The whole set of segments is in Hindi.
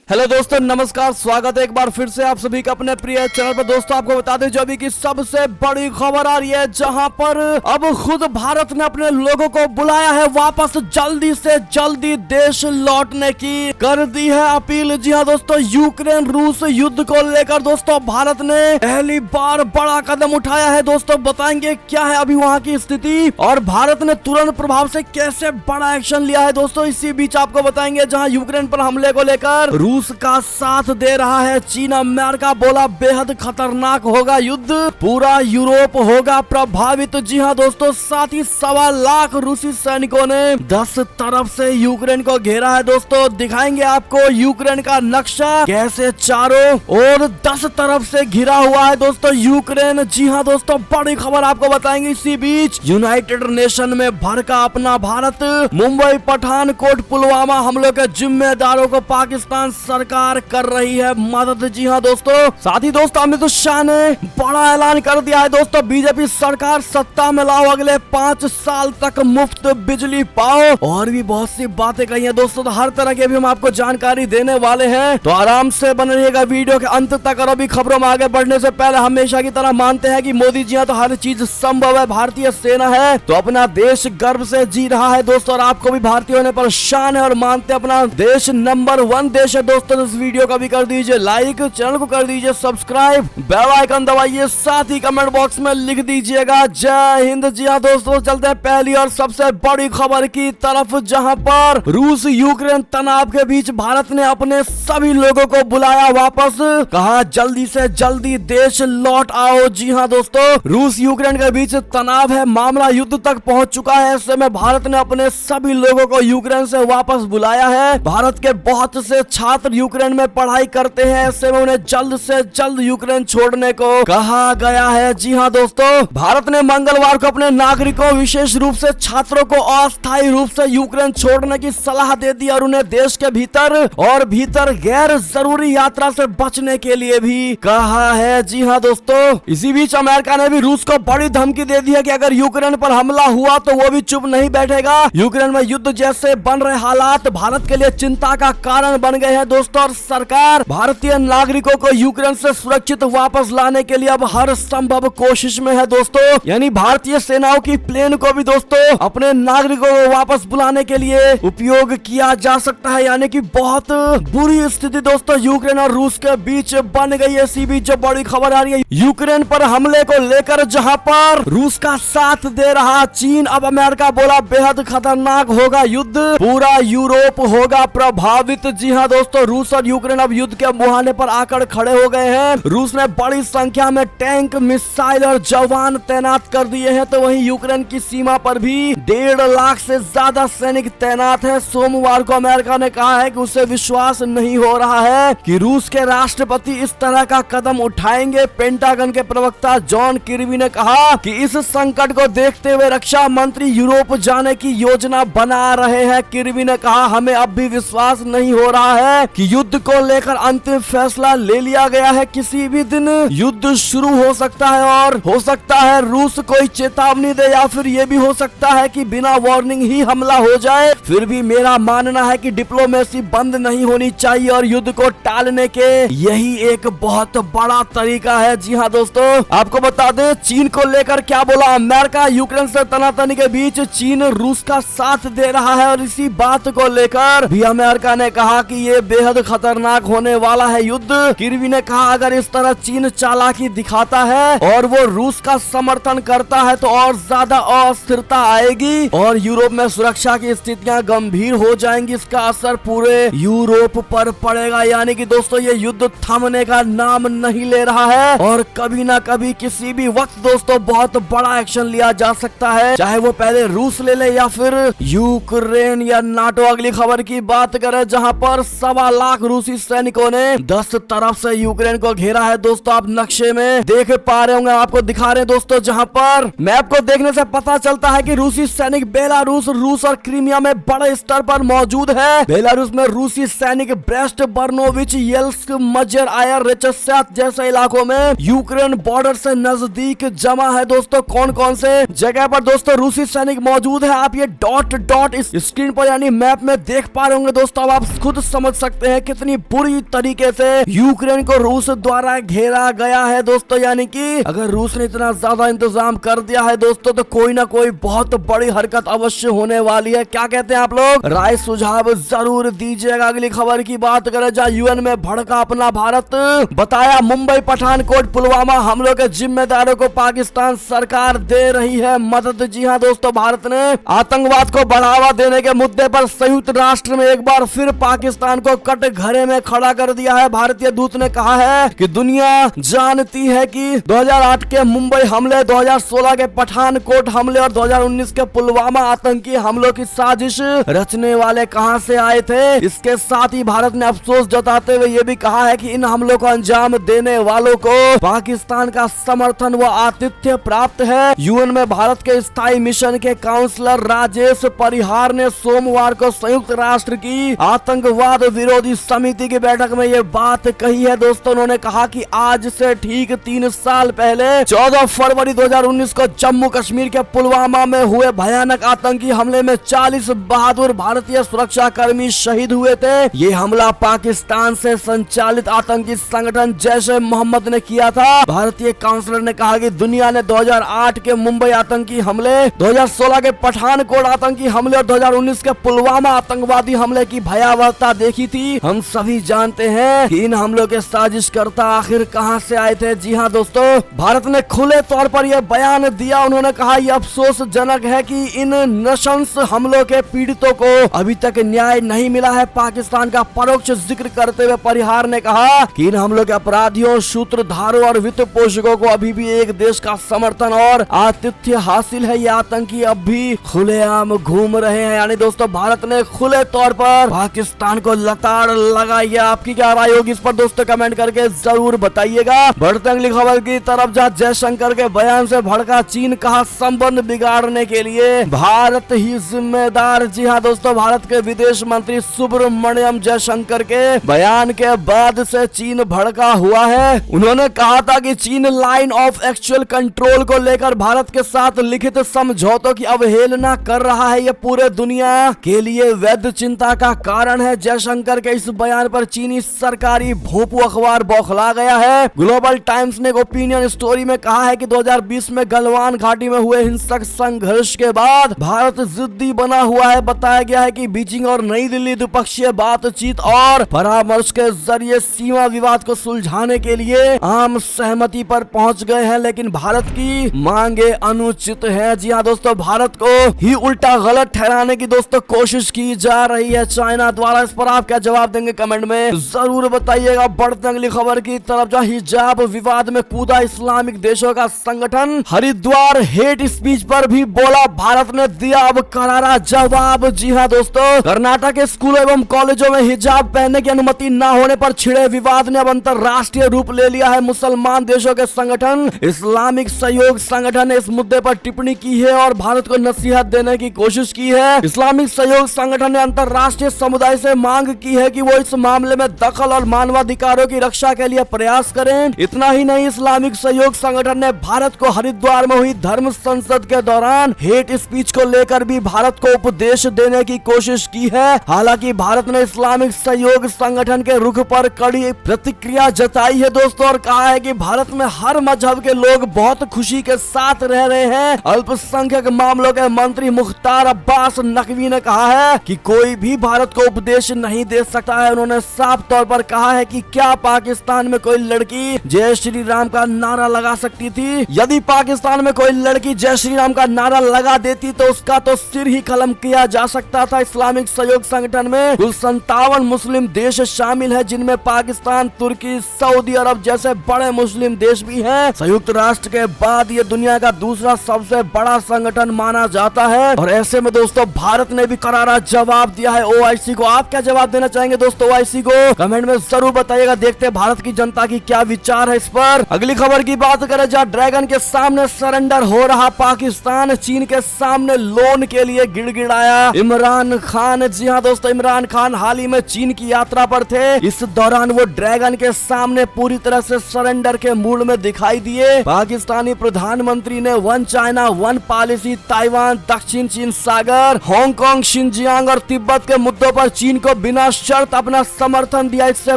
हेलो दोस्तों, नमस्कार। स्वागत है एक बार फिर से आप सभी का अपने प्रिय चैनल पर। दोस्तों आपको बता दें जो अभी की सबसे बड़ी खबर आ रही है, जहां पर अब खुद भारत ने अपने लोगों को बुलाया है वापस जल्दी से जल्दी देश लौटने की कर दी है अपील। जी हाँ दोस्तों, यूक्रेन रूस युद्ध को लेकर दोस्तों भारत ने पहली बार बड़ा कदम उठाया है। दोस्तों बताएंगे क्या है अभी वहाँ की स्थिति और भारत ने तुरंत प्रभाव से कैसे बड़ा एक्शन लिया है। दोस्तों इसी बीच आपको बताएंगे जहाँ यूक्रेन पर हमले को लेकर रूस का साथ दे रहा है चीन। अमेरिका बोला बेहद खतरनाक होगा युद्ध, पूरा यूरोप होगा प्रभावित। जी हाँ दोस्तों, साथ ही 1.25 लाख रूसी सैनिकों ने 10 तरफ से यूक्रेन को घेरा है। दोस्तों दिखाएंगे आपको यूक्रेन का नक्शा कैसे चारों और 10 तरफ से घिरा हुआ है दोस्तों यूक्रेन। जी हाँ दोस्तों, बड़ी खबर आपको बताएंगे। इसी बीच यूनाइटेड नेशन में भड़का अपना भारत, मुंबई पठानकोट पुलवामा हमलों के जिम्मेदारों को पाकिस्तान सरकार कर रही है मदद। जी हाँ दोस्तों, साथ ही दोस्तों अमित शाह ने बड़ा ऐलान कर दिया है दोस्तों, बीजेपी सरकार सत्ता में लाओ, अगले 5 साल तक मुफ्त बिजली पाओ, और भी बहुत सी बातें कही है दोस्तों। तो हर तरह की भी हम आपको जानकारी देने वाले हैं, तो आराम से बने रहिएगा वीडियो के अंत तक। और अभी खबरों में आगे बढ़ने से पहले हमेशा की तरह मानते हैं कि मोदी जी हाँ तो हर चीज संभव है, भारतीय सेना है तो अपना देश गर्व से जी रहा है दोस्तों, और आपको भी भारतीय होने पर शान है और मानते अपना देश नंबर 1 देश है दोस्तों। इस वीडियो का भी कर दीजिए लाइक, चैनल को कर दीजिए सब्सक्राइब, बेल आइकन दबाइए, साथ ही कमेंट बॉक्स में लिख दीजिएगा जय हिंद। जी हाँ दोस्तों, चलते हैं पहली और सबसे बड़ी खबर की तरफ, जहां पर रूस यूक्रेन तनाव के बीच भारत ने अपने सभी लोगों को बुलाया वापस, कहा जल्दी से जल्दी देश लौट आओ। जी हाँ दोस्तों, रूस यूक्रेन के बीच तनाव है, मामला युद्ध तक पहुंच चुका है। ऐसे में भारत ने अपने सभी लोगों को यूक्रेन से वापस बुलाया है। भारत के बहुत से छात्र यूक्रेन में पढ़ाई करते हैं, ऐसे में उन्हें जल्द से जल्द यूक्रेन छोड़ने को कहा गया है। जी हाँ दोस्तों, भारत ने मंगलवार को अपने नागरिकों विशेष रूप से छात्रों को अस्थायी रूप से यूक्रेन छोड़ने की सलाह दे दी और उन्हें देश के भीतर गैर जरूरी यात्रा से बचने के लिए भी कहा है। जी हाँ दोस्तों, इसी बीच अमेरिका ने भी रूस को बड़ी धमकी दे दी है कि अगर यूक्रेन पर हमला हुआ तो वो भी चुप नहीं बैठेगा। यूक्रेन में युद्ध जैसे बन रहे हालात भारत के लिए चिंता का कारण बन गए हैं दोस्तों, और सरकार भारतीय नागरिकों को यूक्रेन से सुरक्षित वापस लाने के लिए अब हर संभव कोशिश में है दोस्तों। यानी भारतीय सेनाओं की प्लेन को भी दोस्तों अपने नागरिकों को वापस बुलाने के लिए उपयोग किया जा सकता है। यानी कि बहुत बुरी स्थिति दोस्तों यूक्रेन और रूस के बीच बन गई है। इसी बीच जो बड़ी खबर आ रही है यूक्रेन पर हमले को लेकर, जहां पर रूस का साथ दे रहा चीन, अब अमेरिका बोला बेहद खतरनाक होगा युद्ध, पूरा यूरोप होगा प्रभावित। जी हाँ दोस्तों, रूस और यूक्रेन अब युद्ध के मुहाने पर आकर खड़े हो गए हैं। रूस ने बड़ी संख्या में टैंक, मिसाइल और जवान तैनात कर दिए हैं, तो वहीं यूक्रेन की सीमा पर भी 1.5 लाख से ज्यादा सैनिक तैनात है। सोमवार को अमेरिका ने कहा है कि उसे विश्वास नहीं हो रहा है कि रूस के राष्ट्रपति इस तरह का कदम उठाएंगे। पेंटागन के प्रवक्ता जॉन किर्बी ने कहा कि इस संकट को देखते हुए रक्षा मंत्री यूरोप जाने की योजना बना रहे हैं। किर्बी ने कहा हमें अब भी विश्वास नहीं हो रहा है कि युद्ध को लेकर अंतिम फैसला ले लिया गया है। किसी भी दिन युद्ध शुरू हो सकता है और हो सकता है रूस कोई चेतावनी दे, या फिर ये भी हो सकता है कि बिना वार्निंग ही हमला हो जाए। फिर भी मेरा मानना है कि डिप्लोमेसी बंद नहीं होनी चाहिए और युद्ध को टालने के यही एक बहुत बड़ा तरीका है। जी हाँ दोस्तों, आपको बता दें चीन को लेकर क्या बोला अमेरिका। यूक्रेन से तनातनी के बीच चीन रूस का साथ दे रहा है और इसी बात को लेकर भी अमेरिका ने कहा कि ये बेहद खतरनाक होने वाला है युद्ध। किर्बी ने कहा अगर इस तरह चीन चालाकी दिखाता है और वो रूस का समर्थन करता है तो और ज्यादा अस्थिरता आएगी और यूरोप में सुरक्षा की स्थितियां गंभीर हो जाएंगी। इसका असर पूरे यूरोप पर पड़ेगा। यानी कि दोस्तों ये युद्ध थमने का नाम नहीं ले रहा है और कभी ना कभी किसी भी वक्त दोस्तों बहुत बड़ा एक्शन लिया जा सकता है, चाहे वो पहले रूस ले ले या फिर यूक्रेन या नाटो। अगली खबर की बात करें, जहां पर 1.25 लाख रूसी सैनिकों ने 10 तरफ से यूक्रेन को घेरा है। दोस्तों आप नक्शे में देख पा रहे होंगे, आपको दिखा रहे हैं दोस्तों, जहां पर मैप को देखने से पता चलता है कि रूसी सैनिक बेलारूस, रूस और क्रीमिया में बड़े स्तर पर मौजूद है। बेलारूस में रूसी सैनिक ब्रेस्ट, बर्नोविच, येल्स्क, मजर आयर, रेचस्यात जैसे इलाकों में यूक्रेन बॉर्डर से नजदीक जमा है। दोस्तों कौन कौन से जगह पर दोस्तों रूसी सैनिक मौजूद है, आप ये डॉट डॉट इस स्क्रीन पर यानी मैप में देख पा रहे होंगे दोस्तों। अब आप खुद समझ सकते सकते हैं कितनी बुरी तरीके से यूक्रेन को रूस द्वारा घेरा गया है दोस्तों। यानी कि अगर रूस ने इतना ज्यादा इंतजाम कर दिया है दोस्तों तो कोई ना कोई बहुत बड़ी हरकत अवश्य होने वाली है। क्या कहते हैं आप लोग? राय सुझाव जरूर दीजिएगा। अगली खबर की बात करें जहाँ यूएन में भड़का अपना भारत, बताया मुंबई पठानकोट पुलवामा हमलों के जिम्मेदारों को पाकिस्तान सरकार दे रही है मदद। जी हाँ दोस्तों, भारत ने आतंकवाद को बढ़ावा देने के मुद्दे पर संयुक्त राष्ट्र में एक बार फिर पाकिस्तान को कटघरे में खड़ा कर दिया है। भारतीय दूत ने कहा है कि दुनिया जानती है कि 2008 के मुंबई हमले, 2016 के पठानकोट हमले और 2019 के पुलवामा आतंकी हमलों की साजिश रचने वाले कहां से आए थे। इसके साथ ही भारत ने अफसोस जताते हुए यह भी कहा है कि इन हमलों को अंजाम देने वालों को पाकिस्तान का समर्थन व आतिथ्य प्राप्त है। यूएन में भारत के स्थायी मिशन के काउंसलर राजेश परिहार ने सोमवार को संयुक्त राष्ट्र की आतंकवाद विरोधी समिति की बैठक में ये बात कही है दोस्तों। उन्होंने कहा कि आज से ठीक 3 साल पहले 14 फरवरी 2019 को जम्मू कश्मीर के पुलवामा में हुए भयानक आतंकी हमले में 40 बहादुर भारतीय सुरक्षा कर्मी शहीद हुए थे। ये हमला पाकिस्तान से संचालित आतंकी संगठन जैश-ए मोहम्मद ने किया था। भारतीय काउंसलर ने कहा कि दुनिया ने 2008 के मुंबई आतंकी हमले, 2016 के पठानकोट आतंकी हमले और 2019 के पुलवामा आतंकवादी हमले की भयावहता देखी थी। हम सभी जानते हैं कि इन हमलों के साजिशकर्ता आखिर कहां से आए थे। जी हां दोस्तों, भारत ने खुले तौर पर यह बयान दिया। उन्होंने कहा यह अफसोसजनक है कि इन नृशंस हमलों के पीड़ितों को अभी तक न्याय नहीं मिला है। पाकिस्तान का परोक्ष जिक्र करते हुए परिहार ने कहा कि इन हमलों के अपराधियों, सूत्रधारों और वित्त पोषकों को अभी भी एक देश का समर्थन और आतिथ्य हासिल है। ये आतंकी अब भी खुलेआम घूम रहे हैं। यानी दोस्तों, भारत ने खुले तौर पर पाकिस्तान को लताड़ लगाई है। आपकी क्या राय होगी इस पर दोस्तों कमेंट करके जरूर बताइएगा। बढ़ते अगली खबर की तरफ जहाँ जयशंकर के बयान से भड़का चीन, कहा संबंध बिगाड़ने के लिए भारत ही जिम्मेदार। जी हाँ दोस्तों, भारत के विदेश मंत्री सुब्रमण्यम जयशंकर के बयान के बाद से चीन भड़का हुआ है। उन्होंने कहा था कि चीन लाइन ऑफ एक्चुअल कंट्रोल को लेकर भारत के साथ लिखित समझौतों की अवहेलना कर रहा है। यह पूरे दुनिया के लिए वैध चिंता का कारण है। जयशंकर के इस बयान पर चीनी सरकारी भोंपू अखबार बौखला गया है। ग्लोबल टाइम्स ने एक ओपिनियन स्टोरी में कहा है कि 2020 में गलवान घाटी में हुए हिंसक संघर्ष के बाद भारत जिद्दी बना हुआ है। बताया गया है कि बीजिंग और नई दिल्ली द्विपक्षीय बातचीत और परामर्श के जरिए सीमा विवाद को सुलझाने के लिए आम सहमति पर पहुंच गए हैं, लेकिन भारत की मांगे अनुचित है। जी हाँ दोस्तों, भारत को ही उल्टा गलत ठहराने की दोस्तों कोशिश की जा रही है चाइना द्वारा। इस पर आप क्या जवाब देंगे कमेंट में जरूर बताइएगा। बढ़ते अगली खबर की तरफ जहाँ हिजाब विवाद में कूदा इस्लामिक देशों का संगठन, हरिद्वार हेट स्पीच पर भी बोला भारत ने दिया अब करारा जवाब। जी हाँ दोस्तों, कर्नाटक के स्कूलों एवं कॉलेजों में हिजाब पहनने की अनुमति न होने पर छिड़े विवाद ने अब अंतरराष्ट्रीय रूप ले लिया है। मुसलमान देशों के संगठन इस्लामिक सहयोग संगठन ने इस मुद्दे पर टिप्पणी की है और भारत को नसीहत देने की कोशिश की है। इस्लामिक सहयोग संगठन ने अंतरराष्ट्रीय समुदाय से मांग की है कि वो इस मामले में दखल और मानवाधिकारों की रक्षा के लिए प्रयास करें। इतना ही नहीं, इस्लामिक सहयोग संगठन ने भारत को हरिद्वार में हुई धर्म संसद के दौरान हेट स्पीच को लेकर भी भारत को उपदेश देने की कोशिश की है। हालांकि भारत ने इस्लामिक सहयोग संगठन के रुख पर कड़ी प्रतिक्रिया जताई है दोस्तों और कहा है कि भारत में हर मजहब के लोग बहुत खुशी के साथ रह रहे हैं। अल्पसंख्यक मामलों के मंत्री मुख्तार अब्बास नकवी ने कहा है कि कोई भी भारत को उपदेश नहीं दे सकता है। उन्होंने साफ तौर पर कहा है कि क्या पाकिस्तान में कोई लड़की जय श्री राम का नारा लगा सकती थी? यदि पाकिस्तान में कोई लड़की जय श्री राम का नारा लगा देती तो उसका तो सिर ही कलम किया जा सकता था। इस्लामिक सहयोग संगठन में कुल 57 मुस्लिम देश शामिल है, जिनमें पाकिस्तान, तुर्की, सऊदी अरब जैसे बड़े मुस्लिम देश भी हैं। संयुक्त राष्ट्र के बाद ये दुनिया का दूसरा सबसे बड़ा संगठन माना जाता है और ऐसे में दोस्तों भारत ने भी करारा जवाब दिया है ओआईसी को। आप क्या जवाब देना चाहेंगे दोस्तों ओआईसी को? कमेंट में जरूर बताइएगा। देखते हैं भारत की जनता की क्या विचार है इस पर। अगली खबर की बात करें जहाँ ड्रैगन के सामने सरेंडर हो रहा पाकिस्तान, चीन के सामने लोन के लिए गिड़गिड़ाया इमरान खान। जी हाँ दोस्तों, इमरान खान हाल ही में चीन की यात्रा पर थे। इस दौरान वो ड्रैगन के सामने पूरी तरह से सरेंडर के मूड में दिखाई दिए। पाकिस्तानी प्रधानमंत्री ने one China one policy, Taiwan, दक्षिण चीन सागर, हांगकांग, शिनजियांग और तिब्बत के मुद्दों पर चीन को बिना निशर्त अपना समर्थन दिया। इससे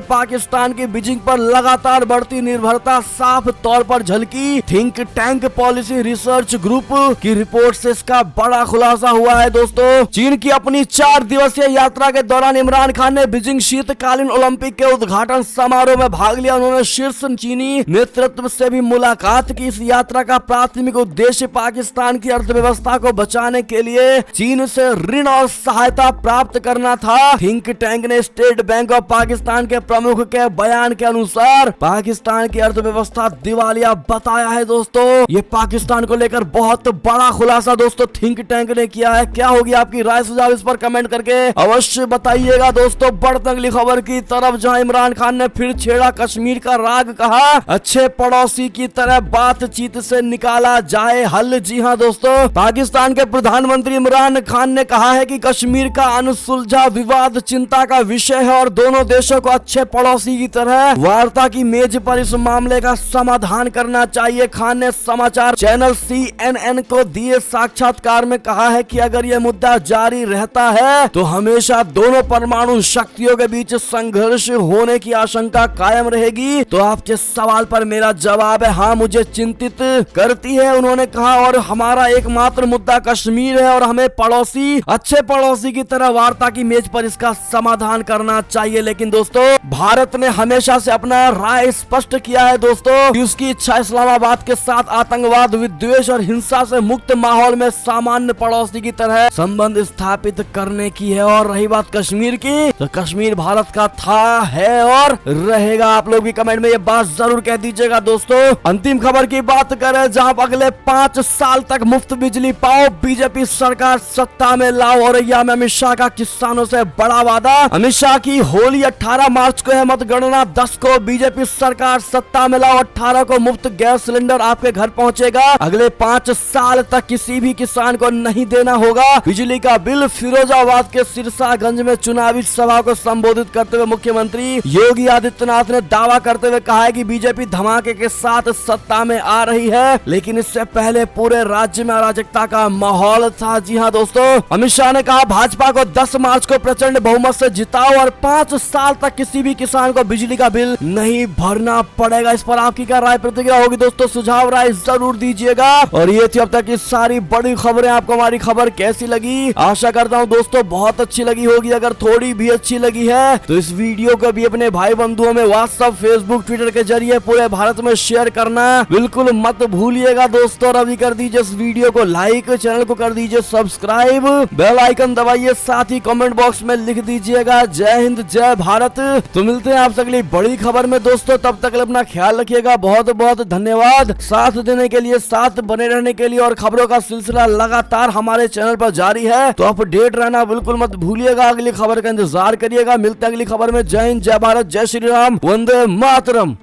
पाकिस्तान की बीजिंग पर लगातार बढ़ती निर्भरता साफ तौर पर झलकी। Think tank policy research group की रिपोर्ट से इसका बड़ा खुलासा हुआ है। दोस्तों, चीन की अपनी 4 दिवसीय यात्रा के दौरान इमरान खान ने बीजिंग शीतकालीन ओलंपिक के उद्घाटन समारोह में भाग लिया। उन्होंने शीर्ष चीनी नेतृत्व से भी मुलाकात की। इस यात्रा का प्राथमिक उद्देश्य पाकिस्तान की अर्थव्यवस्था को बचाने के लिए चीन से ऋण और सहायता प्राप्त करना था। थिंक टैंक ने स्टेट बैंक ऑफ पाकिस्तान के प्रमुख के बयान के अनुसार पाकिस्तान की अर्थव्यवस्था दिवालिया बताया है। दोस्तों, ये पाकिस्तान को लेकर बहुत बड़ा खुलासा दोस्तों थिंक टैंक ने किया है। क्या होगी आपकी राय, सुझाव इस पर कमेंट करके अवश्य बताइएगा। दोस्तों, बढ़ते अगली खबर की तरफ, जहां इमरान खान ने फिर छेड़ा कश्मीर का राग। कहा अच्छे पड़ोसी की तरह बातचीत से निकाला जाए हल। जी हां दोस्तों, पाकिस्तान के प्रधानमंत्री इमरान खान ने कहा है कि कश्मीर का अनसुलझा विवाद चिंता का विषय है और दोनों देशों को अच्छे पड़ोसी की तरह वार्ता की मेज पर इस मामले का समाधान करना चाहिए। खान ने समाचार चैनल CNN को दिए साक्षात्कार में कहा है कि अगर यह मुद्दा जारी रहता है तो हमेशा दोनों परमाणु शक्तियों के बीच संघर्ष होने की आशंका कायम रहेगी। तो आपके सवाल पर मेरा जवाब है हाँ, मुझे चिंतित करती है उन्होंने कहा, और हमारा एकमात्र मुद्दा कश्मीर है और हमें पड़ोसी अच्छे पड़ोसी की तरह वार्ता की मेज पर इसका समाधान करना चाहिए। लेकिन दोस्तों, भारत ने हमेशा से अपना राय स्पष्ट किया है दोस्तों कि उसकी इच्छा इस्लामाबाद के साथ आतंकवाद, विद्वेष और हिंसा से मुक्त माहौल में सामान्य पड़ोसी की तरह संबंध स्थापित करने की है। और रही बात कश्मीर की, तो कश्मीर भारत का था, है और रहेगा। आप लोग भी कमेंट में ये बात जरूर कह दीजिएगा। दोस्तों, अंतिम खबर की बात करें, जहां अगले 5 साल तक मुफ्त बिजली पाओ, बीजेपी सरकार सत्ता में लाओ। औरैया में अमित शाह का किसानों से बड़ा वादा। अमित शाह की होली 18 मार्च को है, मतगणना 10 को। बीजेपी सरकार सत्ता में लाओ, 18 को मुफ्त गैस सिलेंडर आपके घर पहुंचेगा। अगले 5 साल तक किसी भी किसान को नहीं देना होगा बिजली का बिल। फिरोजाबाद के सिरसागंज में चुनावी सभा को संबोधित करते हुए मुख्यमंत्री योगी आदित्यनाथ ने दावा करते हुए कहा है कि बीजेपी धमाके के साथ सत्ता में आ रही है, लेकिन इससे पहले पूरे राज्य में अराजकता का माहौल था। जी हां दोस्तों, अमित शाह ने कहा भाजपा को 10 मार्च को प्रचंड बहुमत से जिताओ और 5 साल तक किसी भी किसान को बिजली का बिल नहीं भरना पड़ेगा। इस पर आपकी क्या राय प्रतिक्रिया होगी दोस्तों, सुझाव राय जरूर दीजिएगा। और ये थी अब तक की सारी बड़ी खबरें। आपको हमारी खबर कैसी लगी? आशा करता हूँ दोस्तों बहुत अच्छी लगी होगी। अगर थोड़ी भी अच्छी लगी है तो इस वीडियो को भी अपने भाई बंधुओं में व्हाट्सएप, फेसबुक, ट्विटर के जरिए पूरे भारत में शेयर करना बिल्कुल मत भूलिएगा दोस्तों। और अभी कर दीजिए इस वीडियो को लाइक, चैनल को कर दीजिए सब्सक्राइब, बेल आइकन दबाइए, साथ ही कमेंट बॉक्स में लिख दीजिएगा जय हिंद जय भारत। तो मिलते हैं आपसे अगली बड़ी खबर में दोस्तों, तब तक अपना ख्याल रखिएगा। बहुत बहुत धन्यवाद साथ देने के लिए, साथ बने रहने के लिए। और खबरों का सिलसिला लगातार हमारे चैनल पर जारी है, तो अपडेट रहना बिल्कुल मत भूलिएगा। अगली खबर का इंतजार करिएगा। मिलते हैं अगली खबर में। जय हिंद जय भारत, जय श्री राम, वंदे मातरम।